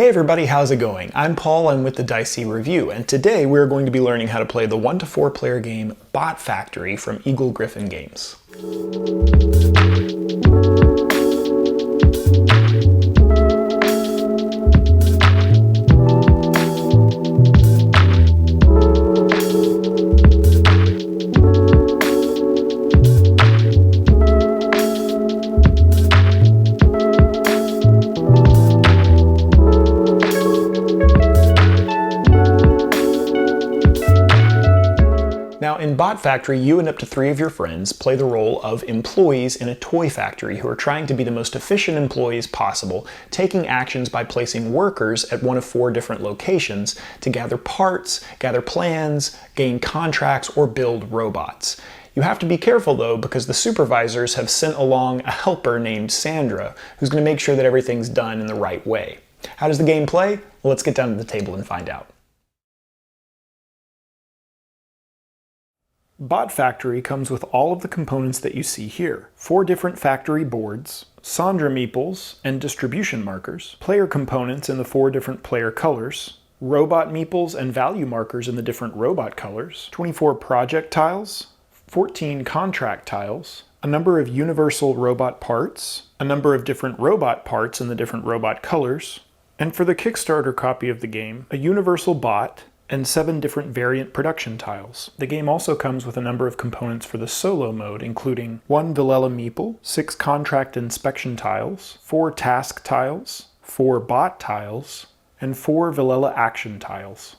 Hey everybody, how's it going? I'm Paul, I'm with the Dicey Review, and today we're going to be learning how to play the 1 to 4 player game Bot Factory from Eagle Gryphon Games. Now, in Bot Factory, you and up to 3 of your friends play the role of employees in a toy factory who are trying to be the most efficient employees possible, taking actions by placing workers at one of 4 different locations to gather parts, gather plans, gain contracts, or build robots. You have to be careful though, because the supervisors have sent along a helper named Sandra, who's going to make sure that everything's done in the right way. How does the game play? Well, let's get down to the table and find out. Bot Factory comes with all of the components that you see here. 4 different factory boards, Sandra meeples and distribution markers, player components in the 4 different player colors, robot meeples and value markers in the different robot colors, 24 project tiles, 14 contract tiles, a number of universal robot parts, a number of different robot parts in the different robot colors, and for the Kickstarter copy of the game, a universal bot, and 7 different variant production tiles. The game also comes with a number of components for the solo mode, including 1 Villela meeple, 6 contract inspection tiles, 4 task tiles, 4 bot tiles, and 4 Villela action tiles.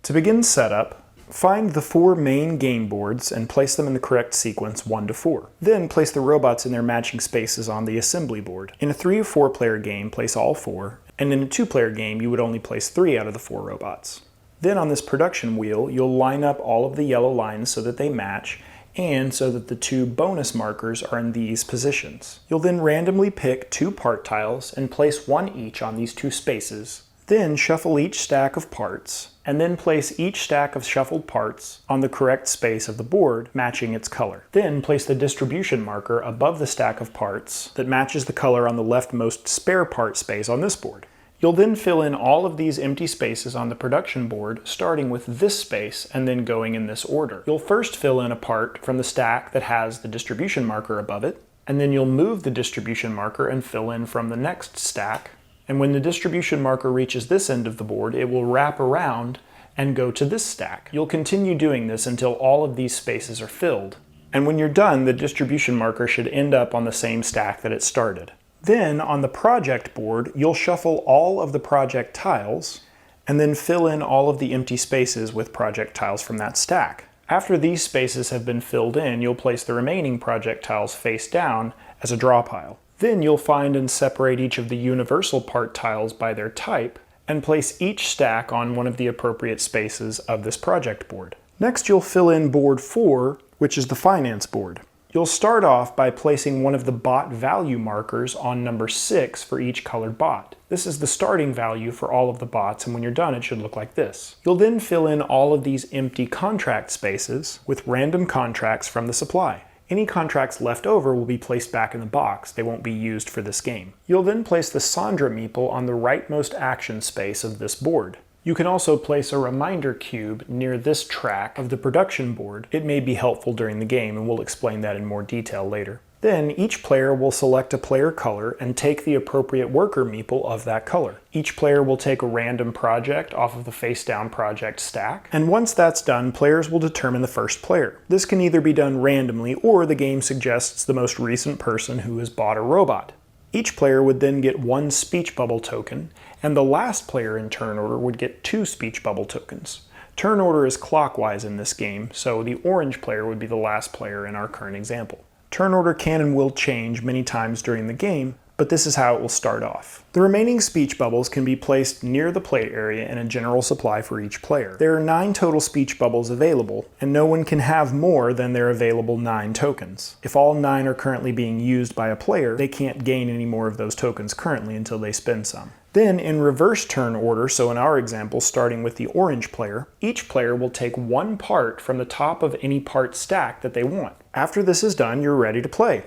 To begin setup, find the 4 main game boards and place them in the correct sequence 1 to 4. Then place the robots in their matching spaces on the assembly board. In a 3 or 4 player game, place all 4, and in a 2 player game, you would only place 3 out of the 4 robots. Then on this production wheel, you'll line up all of the yellow lines so that they match, and so that the 2 bonus markers are in these positions. You'll then randomly pick 2 part tiles and place 1 each on these 2 spaces. Then shuffle each stack of parts, and then place each stack of shuffled parts on the correct space of the board, matching its color. Then place the distribution marker above the stack of parts that matches the color on the leftmost spare part space on this board. You'll then fill in all of these empty spaces on the production board, starting with this space and then going in this order. You'll first fill in a part from the stack that has the distribution marker above it, and then you'll move the distribution marker and fill in from the next stack. And when the distribution marker reaches this end of the board, it will wrap around and go to this stack. You'll continue doing this until all of these spaces are filled. And when you're done, the distribution marker should end up on the same stack that it started. Then on the project board, you'll shuffle all of the project tiles and then fill in all of the empty spaces with project tiles from that stack. After these spaces have been filled in, you'll place the remaining project tiles face down as a draw pile. Then you'll find and separate each of the universal part tiles by their type and place each stack on one of the appropriate spaces of this project board. Next, you'll fill in board 4, which is the finance board. You'll start off by placing one of the bot value markers on number 6 for each colored bot. This is the starting value for all of the bots, and when you're done, it should look like this. You'll then fill in all of these empty contract spaces with random contracts from the supply. Any contracts left over will be placed back in the box. They won't be used for this game. You'll then place the Sandra meeple on the rightmost action space of this board. You can also place a reminder cube near this track of the production board. It may be helpful during the game, and we'll explain that in more detail later. Then each player will select a player color and take the appropriate worker meeple of that color. Each player will take a random project off of the face-down project stack, and once that's done, players will determine the first player. This can either be done randomly, or the game suggests the most recent person who has bought a robot. Each player would then get 1 speech bubble token, and the last player in turn order would get 2 speech bubble tokens. Turn order is clockwise in this game, so the orange player would be the last player in our current example. Turn order can and will change many times during the game, but this is how it will start off. The remaining speech bubbles can be placed near the play area in a general supply for each player. There are 9 total speech bubbles available, and no one can have more than their available 9 tokens. If all 9 are currently being used by a player, they can't gain any more of those tokens currently until they spend some. Then in reverse turn order, so in our example starting with the orange player, each player will take 1 part from the top of any part stack that they want. After this is done, you're ready to play.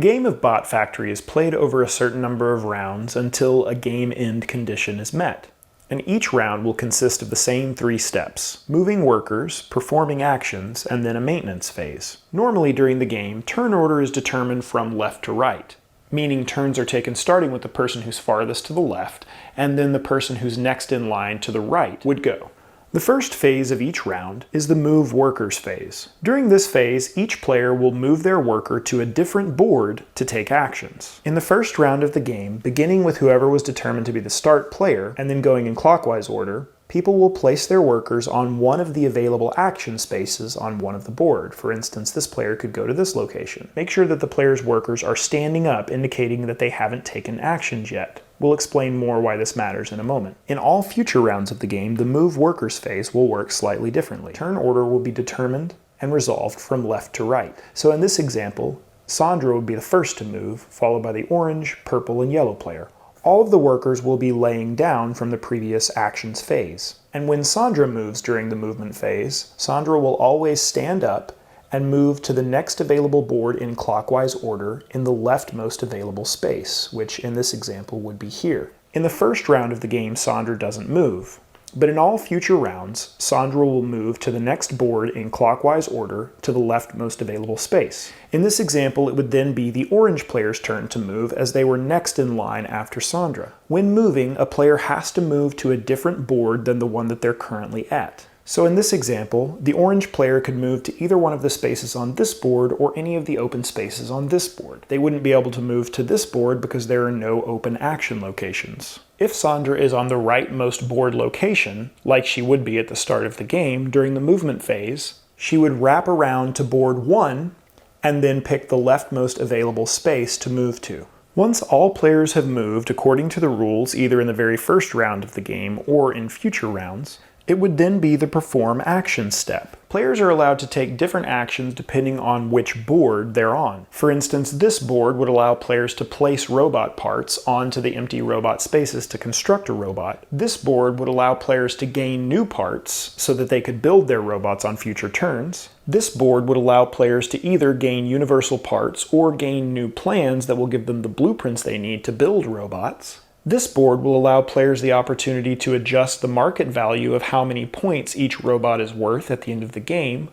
game of Bot Factory is played over a certain number of rounds until a game end condition is met. And each round will consist of the same 3 steps: moving workers, performing actions, and then a maintenance phase. Normally during the game, turn order is determined from left to right, meaning turns are taken starting with the person who's farthest to the left, and then the person who's next in line to the right would go. The first phase of each round is the move workers phase. During this phase, each player will move their worker to a different board to take actions. In the first round of the game, beginning with whoever was determined to be the start player, and then going in clockwise order, people will place their workers on one of the available action spaces on one of the board. For instance, this player could go to this location. Make sure that the player's workers are standing up, indicating that they haven't taken actions yet. We'll explain more why this matters in a moment. In all future rounds of the game, the move workers phase will work slightly differently. Turn order will be determined and resolved from left to right. So in this example, Sandra would be the first to move, followed by the orange, purple, and yellow player. All of the workers will be laying down from the previous actions phase. And when Sandra moves during the movement phase, Sandra will always stand up and move to the next available board in clockwise order in the leftmost available space, which in this example would be here. In the first round of the game, Sandra doesn't move, but in all future rounds, Sandra will move to the next board in clockwise order to the leftmost available space. In this example, it would then be the orange player's turn to move, as they were next in line after Sandra. When moving, a player has to move to a different board than the one that they're currently at. So in this example, the orange player could move to either one of the spaces on this board or any of the open spaces on this board. They wouldn't be able to move to this board because there are no open action locations. If Sandra is on the rightmost board location, like she would be at the start of the game, during the movement phase, she would wrap around to board 1 and then pick the leftmost available space to move to. Once all players have moved according to the rules, either in the very first round of the game or in future rounds, it would then be the perform action step. Players are allowed to take different actions depending on which board they're on. For instance, this board would allow players to place robot parts onto the empty robot spaces to construct a robot. This board would allow players to gain new parts so that they could build their robots on future turns. This board would allow players to either gain universal parts or gain new plans that will give them the blueprints they need to build robots. This board will allow players the opportunity to adjust the market value of how many points each robot is worth at the end of the game,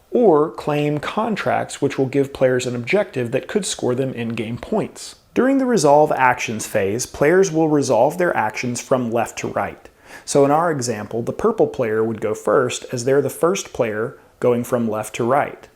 or claim contracts which will give players an objective that could score them in-game points. During the resolve actions phase, players will resolve their actions from left to right. So in our example, the purple player would go first, as they're the first player going from left to right.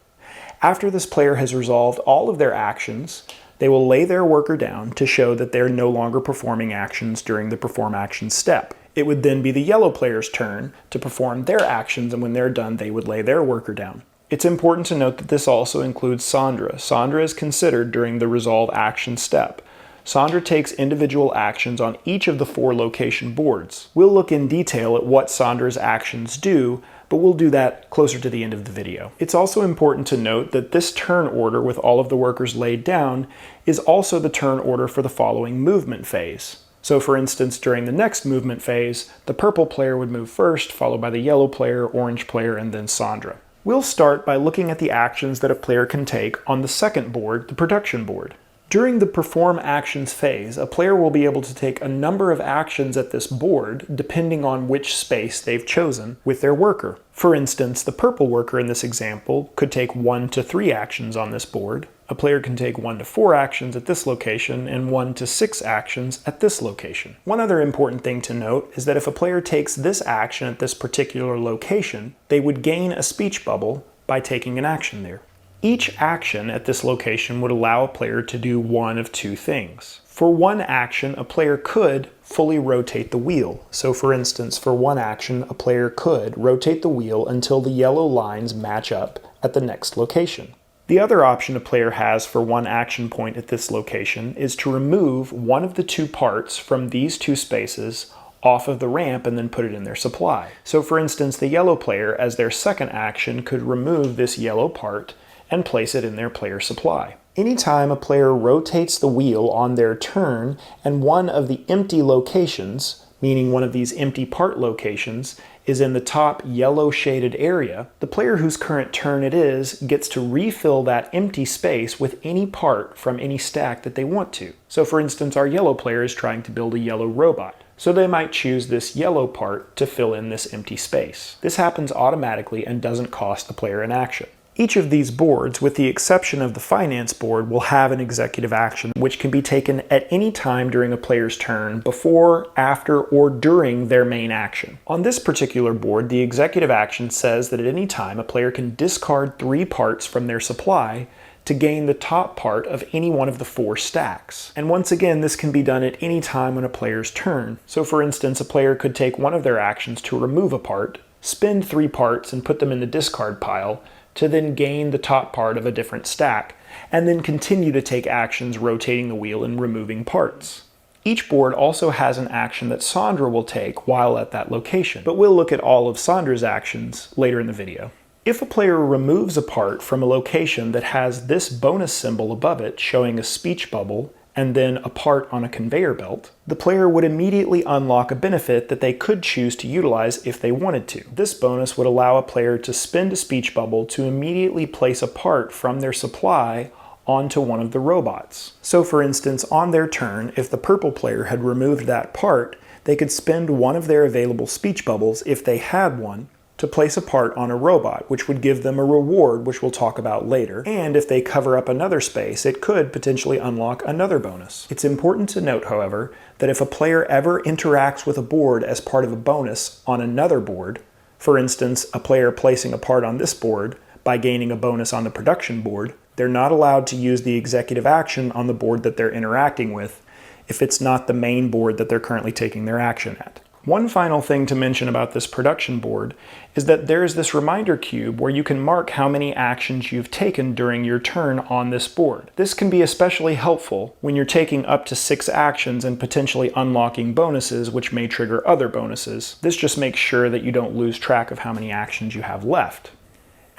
After this player has resolved all of their actions, they will lay their worker down to show that they're no longer performing actions during the perform action step. It would then be the yellow player's turn to perform their actions, and when they're done, they would lay their worker down. It's important to note that this also includes Sandra. Sandra is considered during the resolve action step. Sandra takes individual actions on each of the 4 location boards. We'll look in detail at what Sandra's actions do, but we'll do that closer to the end of the video. It's also important to note that this turn order with all of the workers laid down is also the turn order for the following movement phase. So for instance, during the next movement phase, the purple player would move first, followed by the yellow player, orange player, and then Sandra. We'll start by looking at the actions that a player can take on the second board, the production board. During the perform actions phase, a player will be able to take a number of actions at this board depending on which space they've chosen with their worker. For instance, the purple worker in this example could take 1 to 3 actions on this board. A player can take 1 to 4 actions at this location and 1 to 6 actions at this location. One other important thing to note is that if a player takes this action at this particular location, they would gain a speech bubble by taking an action there. Each action at this location would allow a player to do one of 2 things. For one action, a player could fully rotate the wheel. So for instance, for one action, a player could rotate the wheel until the yellow lines match up at the next location. The other option a player has for one action point at this location is to remove one of the 2 parts from these 2 spaces off of the ramp and then put it in their supply. So for instance, the yellow player, as their second action, could remove this yellow part and place it in their player supply. Anytime a player rotates the wheel on their turn and one of the empty locations meaning one of these empty part locations, is in the top yellow shaded area, the player whose current turn it is gets to refill that empty space with any part from any stack that they want to. So for instance, our yellow player is trying to build a yellow robot. So they might choose this yellow part to fill in this empty space. This happens automatically and doesn't cost the player an action. Each of these boards, with the exception of the finance board, will have an executive action which can be taken at any time during a player's turn, before, after, or during their main action. On this particular board, the executive action says that at any time a player can discard 3 parts from their supply to gain the top part of any one of the 4 stacks. And once again, this can be done at any time on a player's turn. So for instance, a player could take one of their actions to remove a part, spend 3 parts and put them in the discard pile, to then gain the top part of a different stack, and then continue to take actions rotating the wheel and removing parts. Each board also has an action that Sandra will take while at that location, but we'll look at all of Sandra's actions later in the video. If a player removes a part from a location that has this bonus symbol above it showing a speech bubble and then a part on a conveyor belt, the player would immediately unlock a benefit that they could choose to utilize if they wanted to. This bonus would allow a player to spend a speech bubble to immediately place a part from their supply onto one of the robots. So for instance, on their turn, if the purple player had removed that part, they could spend one of their available speech bubbles, if they had one, to place a part on a robot, which would give them a reward, which we'll talk about later. And if they cover up another space, it could potentially unlock another bonus. It's important to note, however, that if a player ever interacts with a board as part of a bonus on another board, for instance, a player placing a part on this board by gaining a bonus on the production board, they're not allowed to use the executive action on the board that they're interacting with if it's not the main board that they're currently taking their action at. One final thing to mention about this production board is that there's this reminder cube where you can mark how many actions you've taken during your turn on this board. This can be especially helpful when you're taking up to 6 actions and potentially unlocking bonuses which may trigger other bonuses. This just makes sure that you don't lose track of how many actions you have left.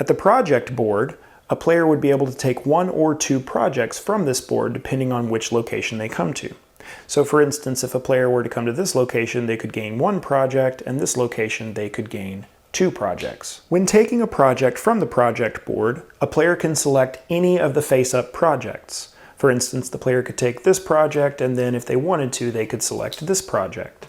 At the project board, a player would be able to take 1 or 2 projects from this board depending on which location they come to. So for instance, if a player were to come to this location, they could gain 1 project, and this location they could gain 2 projects. When taking a project from the project board, a player can select any of the face-up projects. For instance, the player could take this project, and then if they wanted to, they could select this project.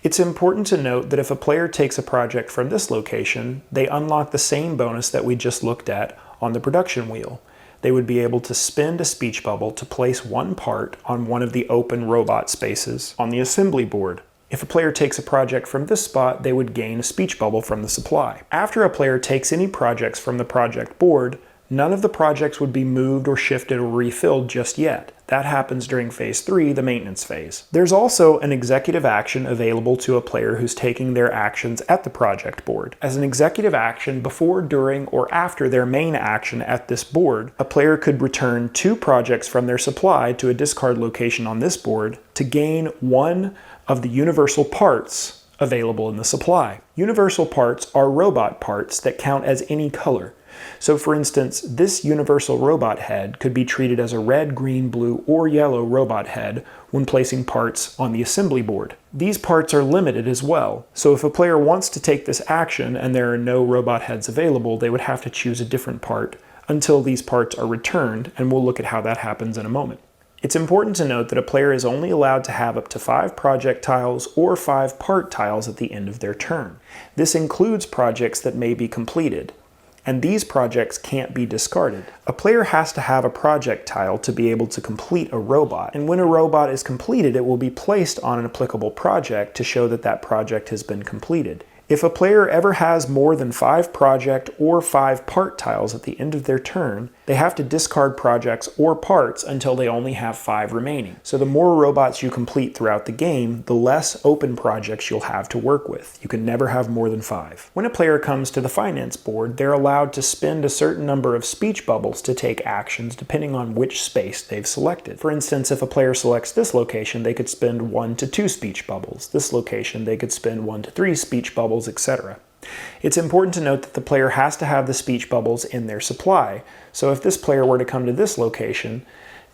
It's important to note that if a player takes a project from this location, they unlock the same bonus that we just looked at on the production wheel. They would be able to spend a speech bubble to place 1 part on one of the open robot spaces on the assembly board. If a player takes a project from this spot, they would gain a speech bubble from the supply. After a player takes any projects from the project board, none of the projects would be moved or shifted or refilled just yet. That happens during phase 3, the maintenance phase. There's also an executive action available to a player who's taking their actions at the project board. As an executive action before, during, or after their main action at this board, a player could return 2 projects from their supply to a discard location on this board to gain 1 of the universal parts available in the supply. Universal parts are robot parts that count as any color. So for instance, this universal robot head could be treated as a red, green, blue, or yellow robot head when placing parts on the assembly board. These parts are limited as well, so if a player wants to take this action and there are no robot heads available, they would have to choose a different part until these parts are returned, and we'll look at how that happens in a moment. It's important to note that a player is only allowed to have up to 5 project tiles or 5 part tiles at the end of their turn. This includes projects that may be completed, and these projects can't be discarded. A player has to have a project tile to be able to complete a robot, and when a robot is completed, it will be placed on an applicable project to show that that project has been completed. If a player ever has more than 5 project or 5 part tiles at the end of their turn, they have to discard projects or parts until they only have 5 remaining. So the more robots you complete throughout the game, the less open projects you'll have to work with. You can never have more than 5. When a player comes to the finance board, they're allowed to spend a certain number of speech bubbles to take actions depending on which space they've selected. For instance, if a player selects this location, they could spend 1 to 2 speech bubbles. This location, they could spend 1 to 3 speech bubbles, etc. It's important to note that the player has to have the speech bubbles in their supply. So if this player were to come to this location,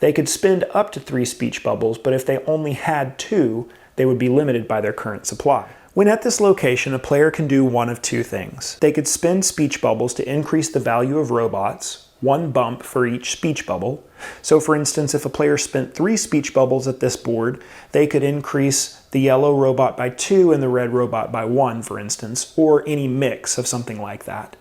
they could spend up to 3 speech bubbles, but if they only had 2, They would be limited by their current supply. When at this location, a player can do one of two things. They could spend speech bubbles to increase the value of robots, one bump for each speech bubble. So for instance, if a player spent 3 speech bubbles at this board, they could increase the yellow robot by 2 and the red robot by 1, for instance, or any mix of something like that.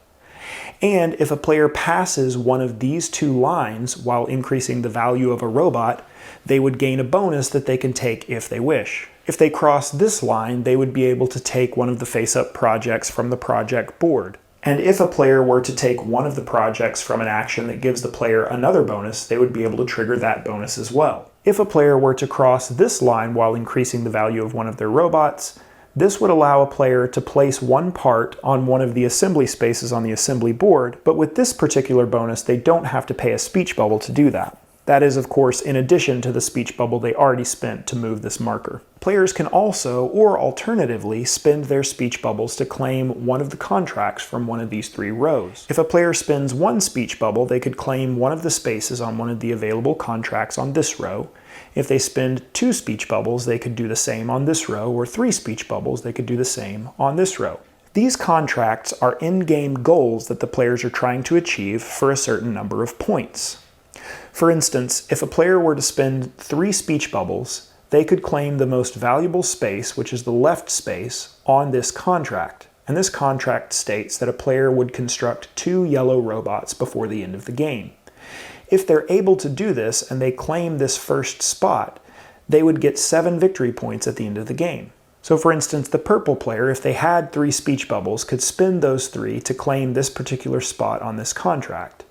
And if a player passes one of these 2 lines while increasing the value of a robot, they would gain a bonus that they can take if they wish. If they cross this line, they would be able to take one of the face-up projects from the project board. And if a player were to take one of the projects from an action that gives the player another bonus, they would be able to trigger that bonus as well. If a player were to cross this line while increasing the value of one of their robots, this would allow a player to place one part on one of the assembly spaces on the assembly board, but with this particular bonus, they don't have to pay a speech bubble to do that. That is, of course, in addition to the speech bubble they already spent to move this marker. Players can also, or alternatively, spend their speech bubbles to claim one of the contracts from one of these 3 rows. If a player spends 1 speech bubble, they could claim one of the spaces on one of the available contracts on this row. If they spend 2 speech bubbles, they could do the same on this row, or 3 speech bubbles, they could do the same on this row. These contracts are in-game goals that the players are trying to achieve for a certain number of points. For instance, if a player were to spend 3 speech bubbles, they could claim the most valuable space, which is the left space, on this contract. And this contract states that a player would construct 2 yellow robots before the end of the game. If they're able to do this and they claim this first spot, they would get 7 victory points at the end of the game. So for instance, the purple player, if they had 3 speech bubbles, could spend those 3 to claim this particular spot on this contract.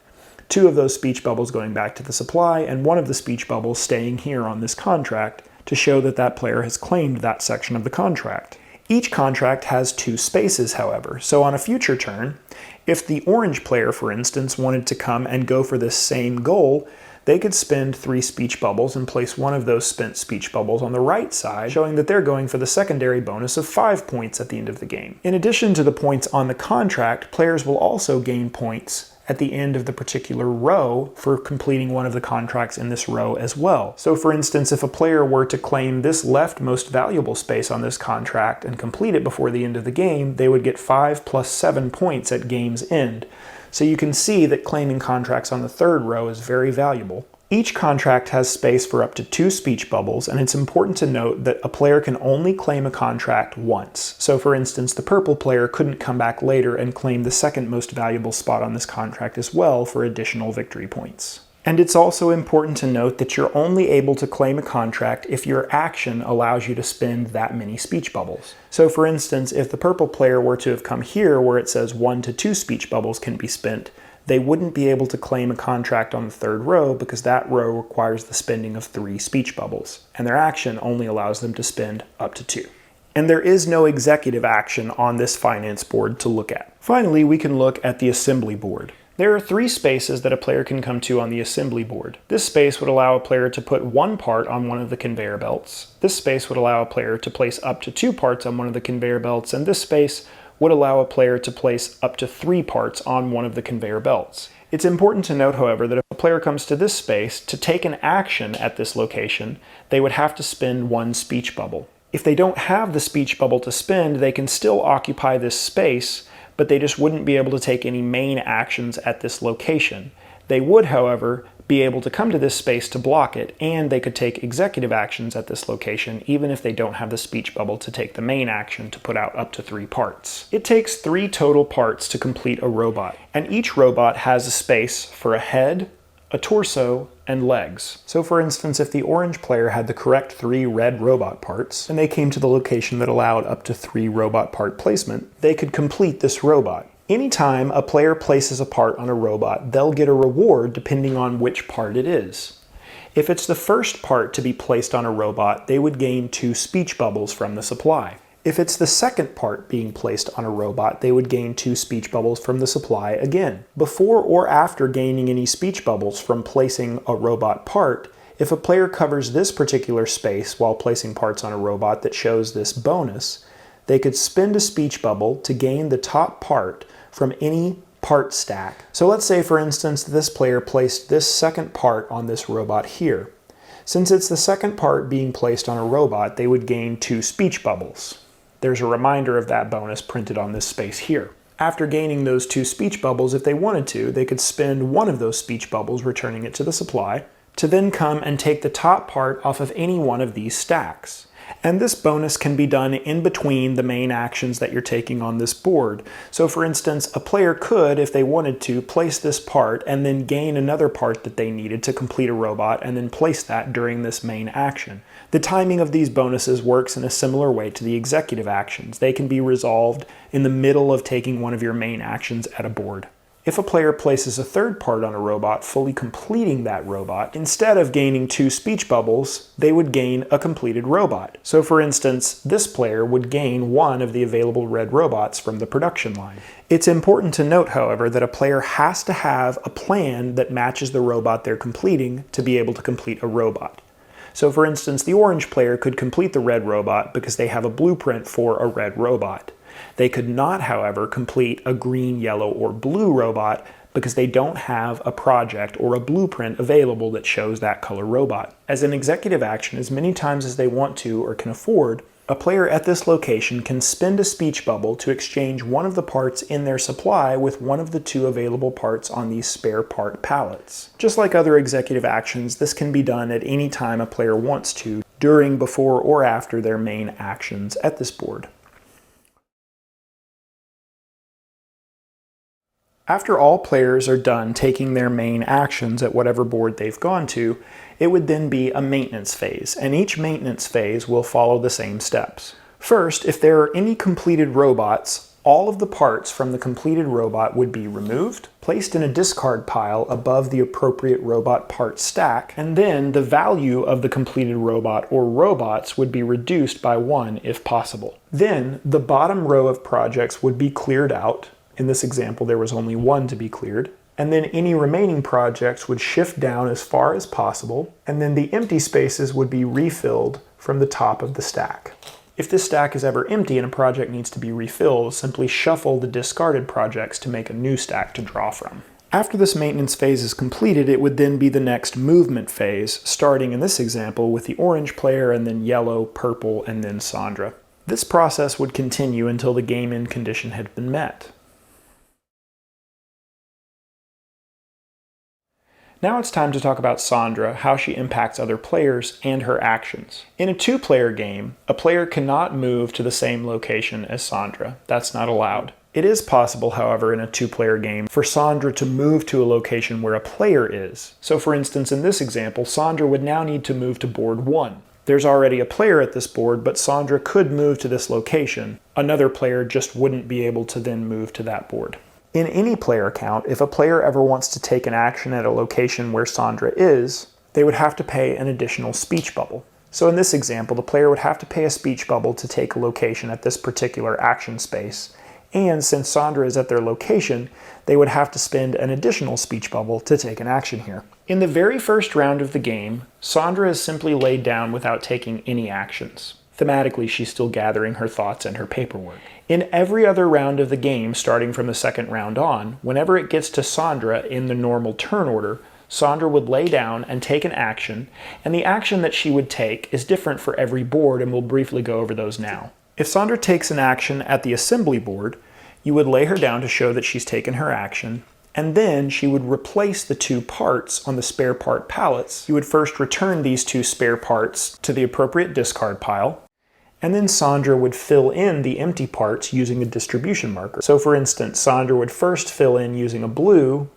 2 of those speech bubbles going back to the supply, and 1 of the speech bubbles staying here on this contract to show that that player has claimed that section of the contract. Each contract has 2 spaces, however, so on a future turn, if the orange player, for instance, wanted to come and go for this same goal, they could spend 3 speech bubbles and place one of those spent speech bubbles on the right side, showing that they're going for the secondary bonus of 5 points at the end of the game. In addition to the points on the contract, players will also gain points at the end of the particular row for completing one of the contracts in this row as well. So for instance, if a player were to claim this left most valuable space on this contract and complete it before the end of the game, they would get 5 plus 7 points at game's end. So you can see that claiming contracts on the 3rd row is very valuable. Each contract has space for up to 2 speech bubbles, and it's important to note that a player can only claim a contract once. So for instance, the purple player couldn't come back later and claim the second most valuable spot on this contract as well for additional victory points. And it's also important to note that you're only able to claim a contract if your action allows you to spend that many speech bubbles. So for instance, if the purple player were to have come here where it says 1 to 2 speech bubbles can be spent, they wouldn't be able to claim a contract on the 3rd row because that row requires the spending of 3 speech bubbles, and their action only allows them to spend up to 2. And there is no executive action on this finance board to look at. Finally, we can look at the assembly board. There are 3 spaces that a player can come to on the assembly board. This space would allow a player to put 1 part on one of the conveyor belts. This space would allow a player to place up to 2 parts on one of the conveyor belts, and this space would allow a player to place up to 3 parts on one of the conveyor belts. It's important to note, however, that if a player comes to this space, to take an action at this location, they would have to spend 1 speech bubble. If they don't have the speech bubble to spend, they can still occupy this space, but they just wouldn't be able to take any main actions at this location. They would, however, be able to come to this space to block it, and they could take executive actions at this location even if they don't have the speech bubble to take the main action to put out up to 3 parts. It takes 3 total parts to complete a robot, and each robot has a space for a head, a torso, and legs. So for instance, if the orange player had the correct 3 red robot parts, and they came to the location that allowed up to 3 robot part placement, they could complete this robot. Anytime a player places a part on a robot, they'll get a reward depending on which part it is. If it's the first part to be placed on a robot, they would gain 2 speech bubbles from the supply. If it's the second part being placed on a robot, they would gain 2 speech bubbles from the supply again. Before or after gaining any speech bubbles from placing a robot part, if a player covers this particular space while placing parts on a robot that shows this bonus, they could spend a speech bubble to gain the top part from any part stack. So let's say, for instance, this player placed this second part on this robot here. Since it's the second part being placed on a robot, they would gain 2 speech bubbles. There's a reminder of that bonus printed on this space here. After gaining those 2 speech bubbles, if they wanted to, they could spend one of those speech bubbles, returning it to the supply, to then come and take the top part off of any one of these stacks. And this bonus can be done in between the main actions that you're taking on this board. So for instance, a player could, if they wanted to, place this part and then gain another part that they needed to complete a robot and then place that during this main action. The timing of these bonuses works in a similar way to the executive actions. They can be resolved in the middle of taking one of your main actions at a board. If a player places a third part on a robot, fully completing that robot, instead of gaining 2 speech bubbles, they would gain a completed robot. So for instance, this player would gain one of the available red robots from the production line. It's important to note, however, that a player has to have a plan that matches the robot they're completing to be able to complete a robot. So for instance, the orange player could complete the red robot because they have a blueprint for a red robot. They could not, however, complete a green, yellow, or blue robot because they don't have a project or a blueprint available that shows that color robot. As an executive action, as many times as they want to or can afford, a player at this location can spend a speech bubble to exchange one of the parts in their supply with one of the 2 available parts on these spare part pallets. Just like other executive actions, this can be done at any time a player wants to, during, before, or after their main actions at this board. After all players are done taking their main actions at whatever board they've gone to, it would then be a maintenance phase, and each maintenance phase will follow the same steps. First, if there are any completed robots, all of the parts from the completed robot would be removed, placed in a discard pile above the appropriate robot part stack, and then the value of the completed robot or robots would be reduced by 1 if possible. Then, the bottom row of projects would be cleared out. In this example, there was only 1 to be cleared. And then any remaining projects would shift down as far as possible, and then the empty spaces would be refilled from the top of the stack. If this stack is ever empty and a project needs to be refilled, simply shuffle the discarded projects to make a new stack to draw from. After this maintenance phase is completed, it would then be the next movement phase, starting in this example with the orange player and then yellow, purple, and then Sandra. This process would continue until the game end condition had been met. Now it's time to talk about Sandra, how she impacts other players, and her actions. In a 2-player game, a player cannot move to the same location as Sandra. That's not allowed. It is possible, however, in a 2-player game for Sandra to move to a location where a player is. So for instance, in this example, Sandra would now need to move to board 1. There's already a player at this board, but Sandra could move to this location. Another player just wouldn't be able to then move to that board. In any player account, if a player ever wants to take an action at a location where Sandra is, they would have to pay an additional speech bubble. So in this example, the player would have to pay a speech bubble to take a location at this particular action space, and since Sandra is at their location, they would have to spend an additional speech bubble to take an action here. In the very first round of the game, Sandra is simply laid down without taking any actions. Thematically, she's still gathering her thoughts and her paperwork. In every other round of the game, starting from the second round on, whenever it gets to Sandra in the normal turn order, Sandra would lay down and take an action, and the action that she would take is different for every board, and we'll briefly go over those now. If Sandra takes an action at the assembly board, you would lay her down to show that she's taken her action, and then she would replace the 2 parts on the spare part pallets. You would first return these 2 spare parts to the appropriate discard pile, and then Sandra would fill in the empty parts using a distribution marker. So for instance, Sandra would first fill in using a blue,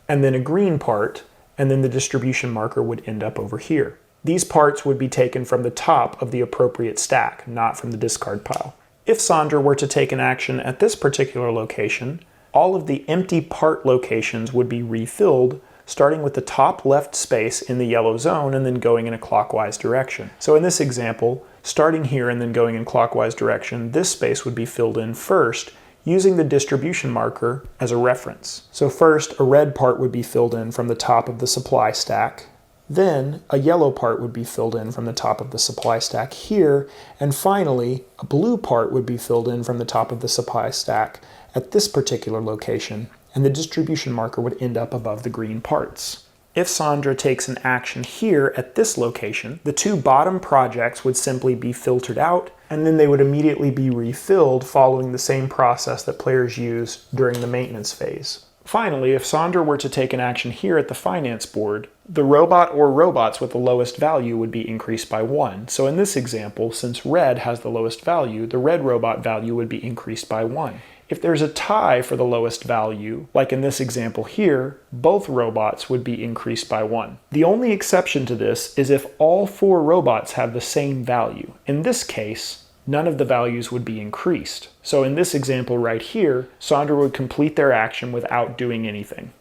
and then a green part, and then the distribution marker would end up over here. These parts would be taken from the top of the appropriate stack, not from the discard pile. If Sandra were to take an action at this particular location, all of the empty part locations would be refilled, starting with the top left space in the yellow zone and then going in a clockwise direction. So in this example, starting here and then going in clockwise direction, this space would be filled in first using the distribution marker as a reference. So first, a red part would be filled in from the top of the supply stack. Then a yellow part would be filled in from the top of the supply stack here. And finally, a blue part would be filled in from the top of the supply stack at this particular location. And the distribution marker would end up above the green parts. If Sandra takes an action here at this location, the two bottom projects would simply be filtered out, and then they would immediately be refilled following the same process that players use during the maintenance phase. Finally, if Sandra were to take an action here at the finance board, the robot or robots with the lowest value would be increased by 1. So in this example, since red has the lowest value, the red robot value would be increased by 1. If there's a tie for the lowest value, like in this example here, both robots would be increased by 1. The only exception to this is if all 4 robots have the same value. In this case, none of the values would be increased. So in this example right here, Sandra would complete their action without doing anything.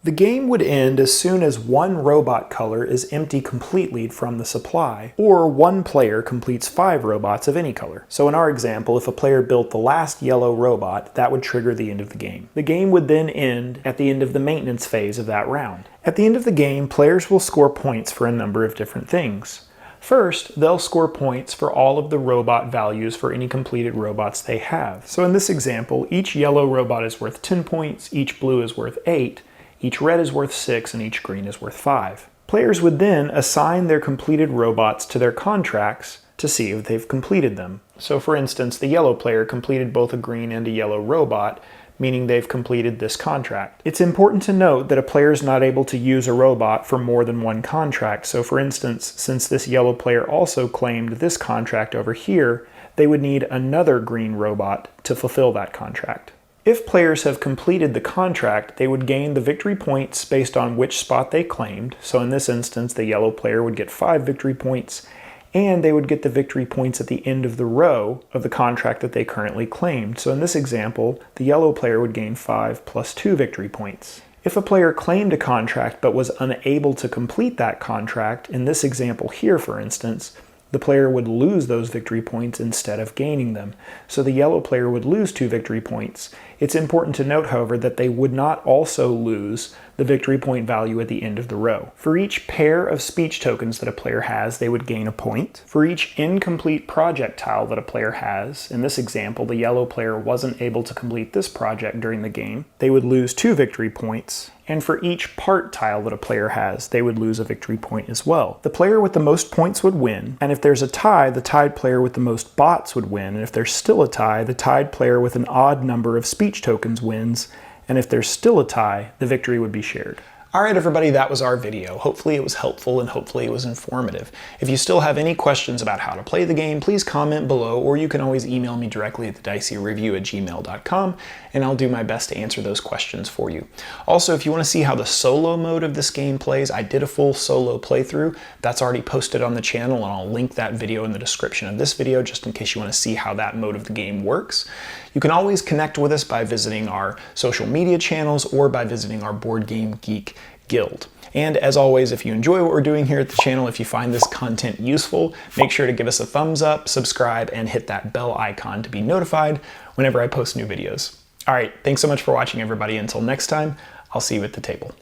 The game would end as soon as one robot color is empty completely from the supply, or one player completes 5 robots of any color. So in our example, if a player built the last yellow robot, that would trigger the end of the game. The game would then end at the end of the maintenance phase of that round. At the end of the game, players will score points for a number of different things. First, they'll score points for all of the robot values for any completed robots they have. So in this example, each yellow robot is worth 10 points, each blue is worth 8, each red is worth 6, and each green is worth 5. Players would then assign their completed robots to their contracts to see if they've completed them. So for instance, the yellow player completed both a green and a yellow robot, meaning they've completed this contract. It's important to note that a player is not able to use a robot for more than one contract. So for instance, since this yellow player also claimed this contract over here, they would need another green robot to fulfill that contract. If players have completed the contract, they would gain the victory points based on which spot they claimed. So in this instance, the yellow player would get 5 victory points, and they would get the victory points at the end of the row of the contract that they currently claimed. So in this example, the yellow player would gain 5 plus 2 victory points. If a player claimed a contract but was unable to complete that contract, in this example here for instance, the player would lose those victory points instead of gaining them. So the yellow player would lose 2 victory points. It's important to note, however, that they would not also lose the victory point value at the end of the row. For each pair of speech tokens that a player has, they would gain a point. For each incomplete projectile that a player has, in this example, the yellow player wasn't able to complete this project during the game, they would lose 2 victory points. And for each part tile that a player has, they would lose a victory point as well. The player with the most points would win, and if there's a tie, the tied player with the most bots would win, and if there's still a tie, the tied player with an odd number of speech tokens wins, and if there's still a tie, the victory would be shared. Alright everybody, that was our video. Hopefully it was helpful and hopefully it was informative. If you still have any questions about how to play the game, please comment below, or you can always email me directly at thedicey@gmail.com, and I'll do my best to answer those questions for you. Also, if you want to see how the solo mode of this game plays, I did a full solo playthrough. That's already posted on the channel, and I'll link that video in the description of this video just in case you want to see how that mode of the game works. You can always connect with us by visiting our social media channels or by visiting our Board Game Geek Guild. And as always, if you enjoy what we're doing here at the channel, if you find this content useful, make sure to give us a thumbs up, subscribe, and hit that bell icon to be notified whenever I post new videos. All right, thanks so much for watching, everybody. Until next time, I'll see you at the table.